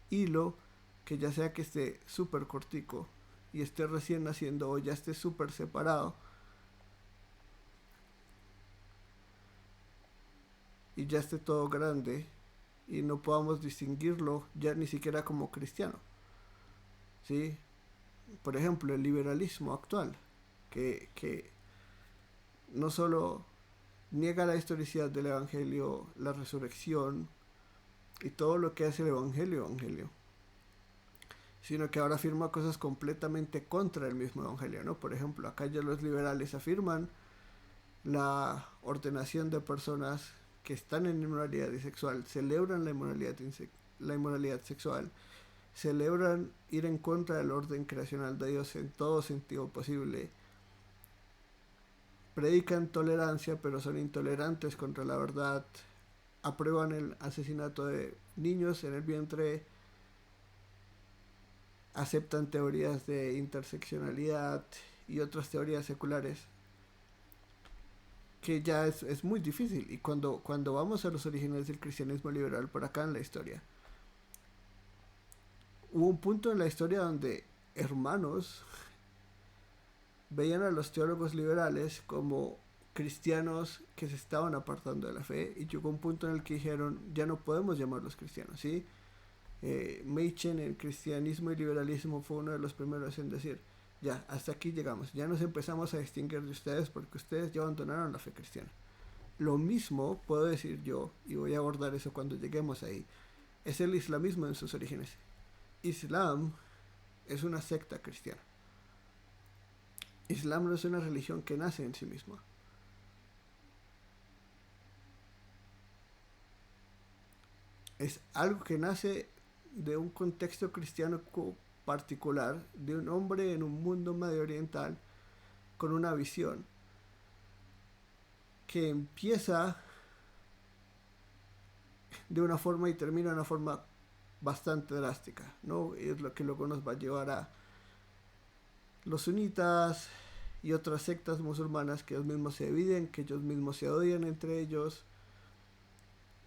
hilo, que ya sea que esté súper cortico y esté recién naciendo o ya esté súper separado y ya esté todo grande y no podamos distinguirlo ya ni siquiera como cristiano, ¿sí? Por ejemplo, el liberalismo actual, que no solo niega la historicidad del Evangelio, la resurrección y todo lo que hace el Evangelio, sino que ahora afirma cosas completamente contra el mismo Evangelio, ¿no? Por ejemplo, acá ya los liberales afirman la ordenación de personas que están en inmoralidad sexual, celebran la inmoralidad sexual, celebran ir en contra del orden creacional de Dios en todo sentido posible, predican tolerancia pero son intolerantes contra la verdad, aprueban el asesinato de niños en el vientre, aceptan teorías de interseccionalidad y otras teorías seculares que ya es muy difícil. Y cuando vamos a los orígenes del cristianismo liberal por acá en la historia, hubo un punto en la historia donde hermanos veían a los teólogos liberales como cristianos que se estaban apartando de la fe y llegó un punto en el que dijeron, ya no podemos llamarlos cristianos, ¿sí? Machen en Cristianismo y Liberalismo fue uno de los primeros en decir, ya, hasta aquí llegamos, ya nos empezamos a distinguir de ustedes porque ustedes ya abandonaron la fe cristiana. Lo mismo puedo decir yo, y voy a abordar eso cuando lleguemos ahí, es el islamismo en sus orígenes. Islam es una secta cristiana. Islam no es una religión que nace en sí misma. Es algo que nace de un contexto cristiano particular, de un hombre en un mundo medio oriental con una visión que empieza de una forma y termina de una forma bastante drástica, ¿no? Y es lo que luego nos va a llevar a los sunitas y otras sectas musulmanas que ellos mismos se dividen, que ellos mismos se odian entre ellos,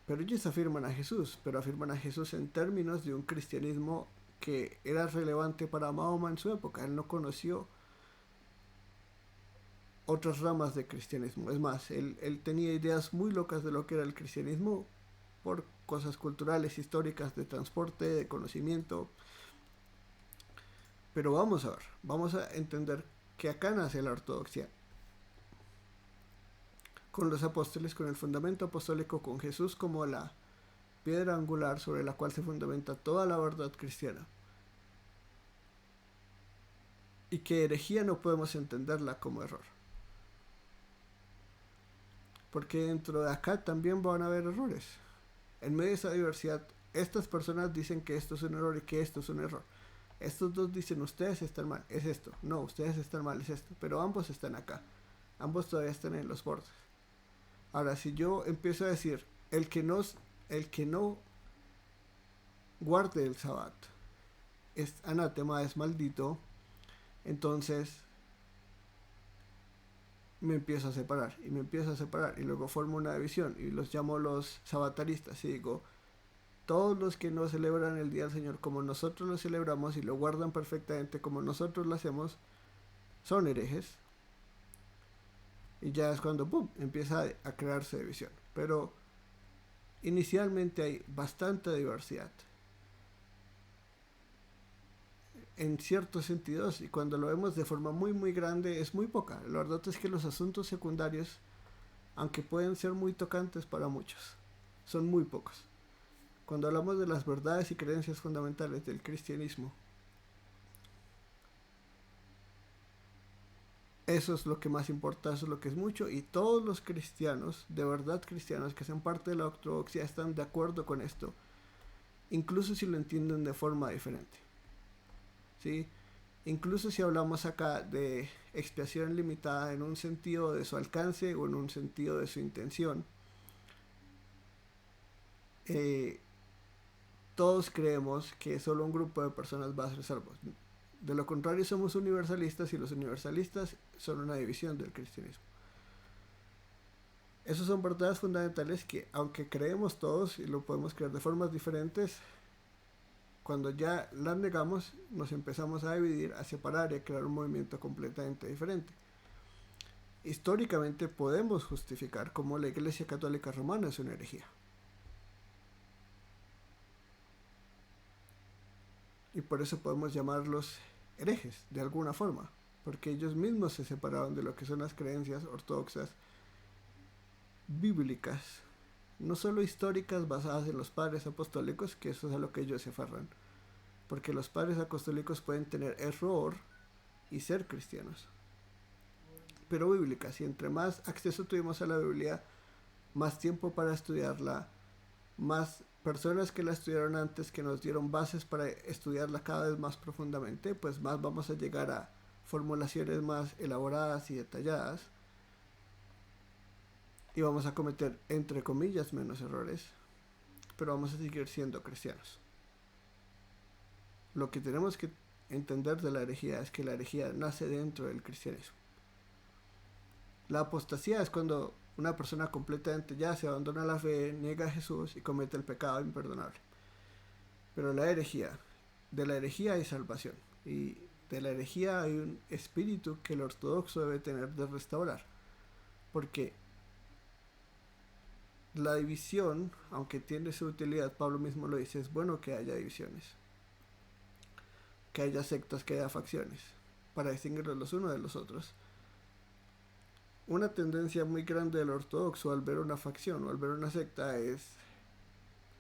pero ellos afirman a Jesús, pero afirman a Jesús en términos de un cristianismo que era relevante para Mahoma en su época. Él no conoció otras ramas de cristianismo. Es más, él tenía ideas muy locas de lo que era el cristianismo por cosas culturales, históricas, de transporte, de conocimiento. Pero vamos a ver, vamos a entender que acá nace la ortodoxia. Con los apóstoles, con el fundamento apostólico, con Jesús como la piedra angular sobre la cual se fundamenta toda la verdad cristiana. Y que herejía no podemos entenderla como error. Porque dentro de acá también van a haber errores. En medio de esa diversidad, estas personas dicen que esto es un error y que esto es un error. Estos dos dicen, ustedes están mal, es esto. No, ustedes están mal, es esto. Pero ambos están acá. Ambos todavía están en los bordes. Ahora, si yo empiezo a decir, el que no guarde el sabbat es anátema, es maldito, entonces me empiezo a separar y me empiezo a separar y luego formo una división y los llamo los sabataristas y digo, todos los que no celebran el Día del Señor como nosotros lo celebramos y lo guardan perfectamente como nosotros lo hacemos, son herejes. Y ya es cuando ¡pum! Empieza a crearse división. Pero inicialmente hay bastante diversidad. En ciertos sentidos, y cuando lo vemos de forma muy muy grande, es muy poca. La verdad es que los asuntos secundarios, aunque pueden ser muy tocantes para muchos, son muy pocos. Cuando hablamos de las verdades y creencias fundamentales del cristianismo, eso es lo que más importa, eso es lo que es mucho, y todos los cristianos, de verdad cristianos, que sean parte de la ortodoxia, están de acuerdo con esto, incluso si lo entienden de forma diferente. ¿Sí? Incluso si hablamos acá de expiación limitada en un sentido de su alcance o en un sentido de su intención, todos creemos que solo un grupo de personas va a ser salvos. De lo contrario, somos universalistas y los universalistas son una división del cristianismo. Esas son verdades fundamentales que, aunque creemos todos y lo podemos creer de formas diferentes, cuando ya las negamos, nos empezamos a dividir, a separar y a crear un movimiento completamente diferente. Históricamente podemos justificar cómo la Iglesia Católica Romana es una herejía. Y por eso podemos llamarlos herejes, de alguna forma, porque ellos mismos se separaron de lo que son las creencias ortodoxas bíblicas, no solo históricas basadas en los padres apostólicos, que eso es a lo que ellos se aferran, porque los padres apostólicos pueden tener error y ser cristianos, pero bíblicas, y entre más acceso tuvimos a la Biblia, más tiempo para estudiarla, más personas que la estudiaron antes que nos dieron bases para estudiarla cada vez más profundamente, pues más vamos a llegar a formulaciones más elaboradas y detalladas y vamos a cometer entre comillas menos errores, pero vamos a seguir siendo cristianos. Lo que tenemos que entender de la herejía es que la herejía nace dentro del cristianismo. La apostasía es cuando una persona completamente ya se abandona la fe, niega a Jesús y comete el pecado imperdonable. Pero la herejía, de la herejía hay salvación. Y de la herejía hay un espíritu que el ortodoxo debe tener de restaurar. Porque la división, aunque tiene su utilidad, Pablo mismo lo dice, es bueno que haya divisiones, que haya sectas, que haya facciones, para distinguirlos los unos de los otros. Una tendencia muy grande del ortodoxo al ver una facción o al ver una secta es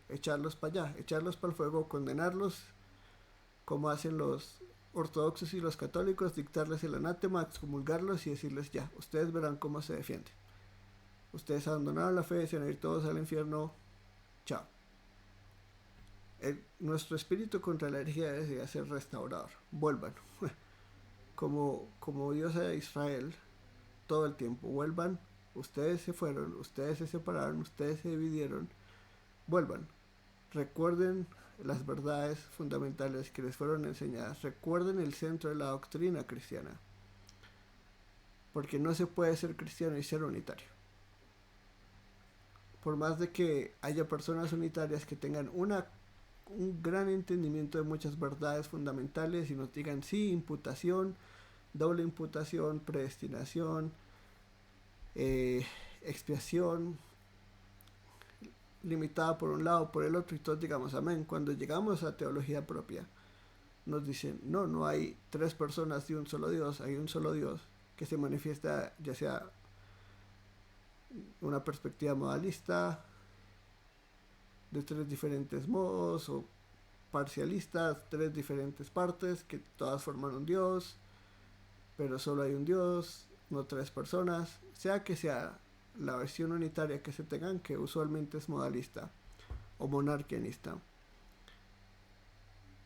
echarlos para allá, echarlos para el fuego, condenarlos, como hacen los ortodoxos y los católicos, dictarles el anátema, excomulgarlos y decirles ya, ustedes verán cómo se defienden. Ustedes abandonaron la fe, se van a ir todos al infierno, chao. Nuestro espíritu contra la herejía debe ser restaurador. Vuelvan. Como Dios a Israel todo el tiempo. Vuelvan. Ustedes se fueron, ustedes se separaron, ustedes se dividieron. Vuelvan. Recuerden las verdades fundamentales que les fueron enseñadas. Recuerden el centro de la doctrina cristiana. Porque no se puede ser cristiano y ser unitario. Por más de que haya personas unitarias que tengan un gran entendimiento de muchas verdades fundamentales y nos digan sí, imputación, doble imputación, predestinación, expiación, limitada por un lado, por el otro, y todos digamos amén. Cuando llegamos a teología propia, nos dicen, no hay tres personas de un solo Dios, hay un solo Dios que se manifiesta ya sea una perspectiva modalista, de tres diferentes modos, o parcialistas, tres diferentes partes que todas forman un Dios, pero solo hay un Dios, no tres personas, sea que sea la versión unitaria que se tengan, que usualmente es modalista o monarquianista.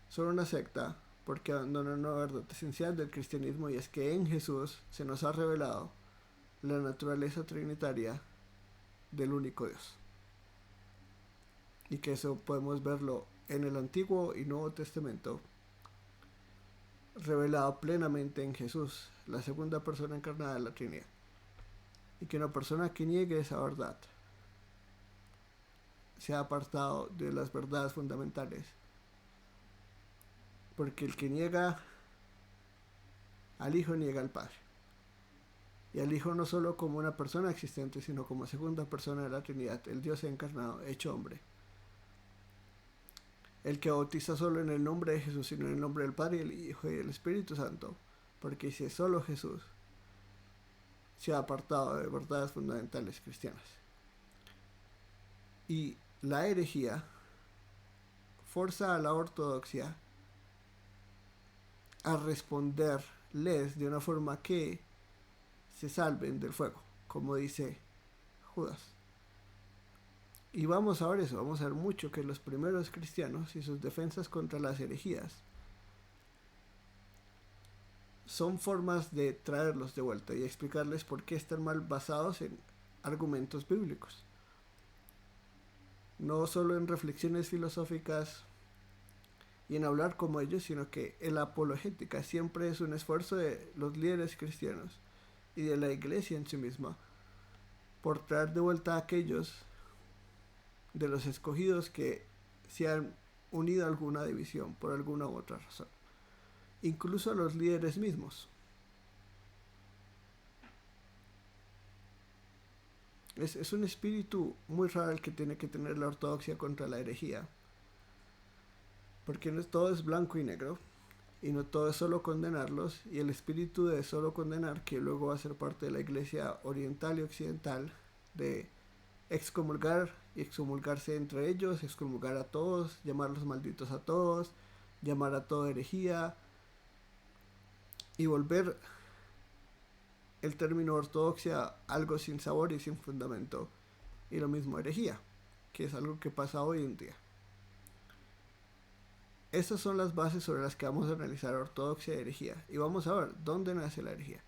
Son una secta porque abandonan una verdad esencial del cristianismo, y es que en Jesús se nos ha revelado la naturaleza trinitaria del único Dios. Y que eso podemos verlo en el Antiguo y Nuevo Testamento, revelado plenamente en Jesús, la segunda persona encarnada de la Trinidad. Y que una persona que niegue esa verdad se ha apartado de las verdades fundamentales. Porque el que niega al Hijo niega al Padre. Y al Hijo no solo como una persona existente, sino como segunda persona de la Trinidad, el Dios encarnado, hecho hombre. El que bautiza solo en el nombre de Jesús, sino en el nombre del Padre, y el Hijo y el Espíritu Santo. Porque si es solo Jesús, se ha apartado de verdades fundamentales cristianas. Y la herejía forza a la ortodoxia a responderles de una forma que se salven del fuego, como dice Judas. Y vamos a ver eso, vamos a ver mucho que los primeros cristianos y sus defensas contra las herejías son formas de traerlos de vuelta y explicarles por qué están mal basados en argumentos bíblicos. No solo en reflexiones filosóficas y en hablar como ellos, sino que en la apologética siempre es un esfuerzo de los líderes cristianos y de la iglesia en sí misma por traer de vuelta a aquellos de los escogidos que se han unido a alguna división por alguna u otra razón, incluso a los líderes mismos. Es un espíritu muy raro el que tiene que tener la ortodoxia contra la herejía, porque no todo es blanco y negro, y no todo es solo condenarlos, y el espíritu de solo condenar, que luego va a ser parte de la iglesia oriental y occidental, de excomulgar y excomulgarse entre ellos, excomulgar a todos, llamarlos malditos a todos, llamar a toda herejía, y volver el término ortodoxia algo sin sabor y sin fundamento, y lo mismo herejía, que es algo que pasa hoy en día. Estas son las bases sobre las que vamos a analizar ortodoxia y herejía, y vamos a ver dónde nace la herejía,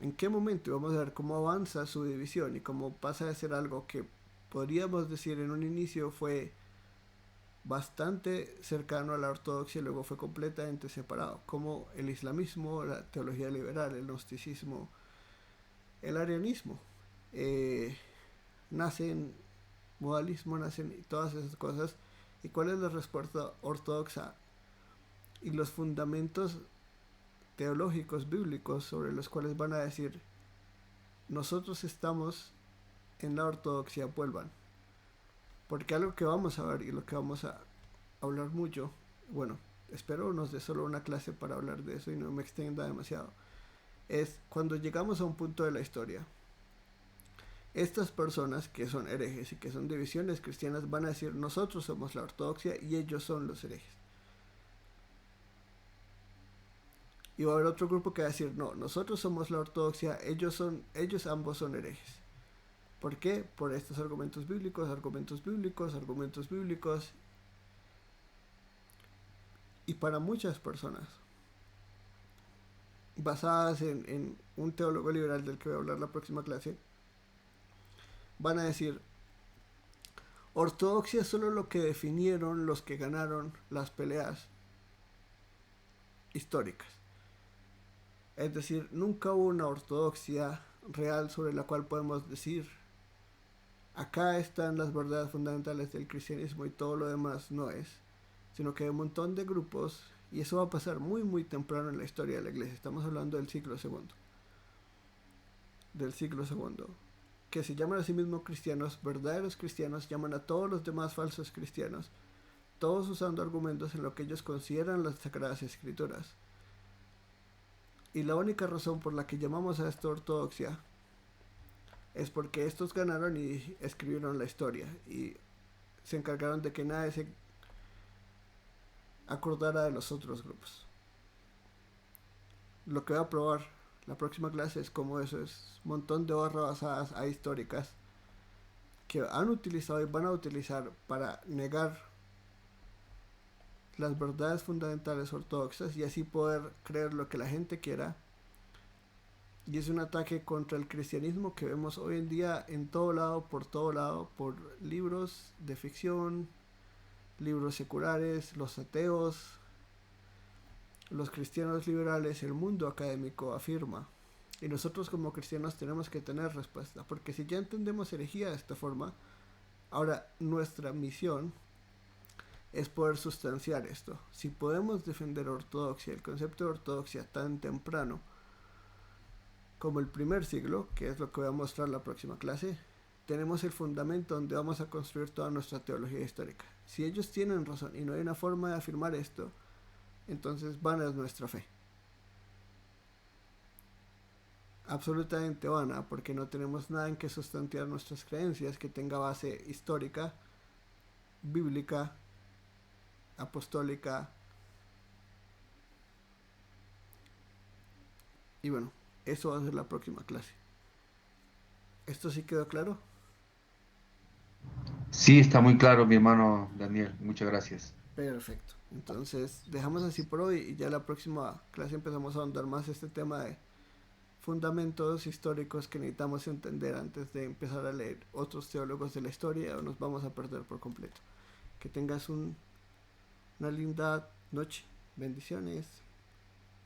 en qué momento, y vamos a ver cómo avanza su división y cómo pasa de ser algo que podríamos decir en un inicio fue bastante cercano a la ortodoxia y luego fue completamente separado, como el islamismo, la teología liberal, el gnosticismo, el arianismo, nacen modalismo, nacen todas esas cosas. ¿Y cuál es la respuesta ortodoxa y los fundamentos teológicos bíblicos sobre los cuales van a decir nosotros estamos en la ortodoxia vuelvan. Porque algo que vamos a ver y lo que vamos a hablar mucho, bueno, espero nos dé solo una clase para hablar de eso y no me extienda demasiado, es cuando llegamos a un punto de la historia. Estas personas que son herejes y que son divisiones cristianas van a decir nosotros somos la ortodoxia y ellos son los herejes. Y va a haber otro grupo que va a decir no, nosotros somos la ortodoxia, ellos ambos son herejes. ¿Por qué? Por estos argumentos bíblicos, argumentos bíblicos, argumentos bíblicos. Y para muchas personas, basadas en un teólogo liberal del que voy a hablar la próxima clase, van a decir, ortodoxia es solo lo que definieron los que ganaron las peleas históricas. Es decir, nunca hubo una ortodoxia real sobre la cual podemos decir, acá están las verdades fundamentales del cristianismo y todo lo demás no es, sino que hay un montón de grupos y eso va a pasar muy muy temprano en la historia de la iglesia. Estamos hablando del siglo segundo. Del siglo segundo. Que se llaman a sí mismos cristianos, verdaderos cristianos, llaman a todos los demás falsos cristianos, todos usando argumentos en lo que ellos consideran las sagradas escrituras. Y la única razón por la que llamamos a esto ortodoxia es porque estos ganaron y escribieron la historia y se encargaron de que nadie se acordara de los otros grupos. Lo que voy a probar la próxima clase es cómo eso es un montón de barras basadas a históricas que han utilizado y van a utilizar para negar las verdades fundamentales ortodoxas y así poder creer lo que la gente quiera. Y es un ataque contra el cristianismo que vemos hoy en día en todo lado, por libros de ficción, libros seculares, los ateos, los cristianos liberales, el mundo académico afirma. Y nosotros como cristianos tenemos que tener respuesta, porque si ya entendemos herejía de esta forma, ahora nuestra misión es poder sustanciar esto. Si podemos defender ortodoxia, el concepto de ortodoxia tan temprano como el primer siglo, que es lo que voy a mostrar la próxima clase, tenemos el fundamento donde vamos a construir toda nuestra teología histórica. Si ellos tienen razón y no hay una forma de afirmar esto, entonces vana es nuestra fe. Absolutamente vana, porque no tenemos nada en que sustanciar nuestras creencias que tenga base histórica, bíblica, apostólica. Y bueno, eso va a ser la próxima clase. ¿Esto sí quedó claro? Sí, está muy claro, mi hermano Daniel. Muchas gracias. Perfecto. Entonces, dejamos así por hoy y ya la próxima clase empezamos a ahondar más este tema de fundamentos históricos que necesitamos entender antes de empezar a leer otros teólogos de la historia o nos vamos a perder por completo. Que tengas una linda noche. Bendiciones.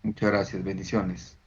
Muchas gracias. Bendiciones.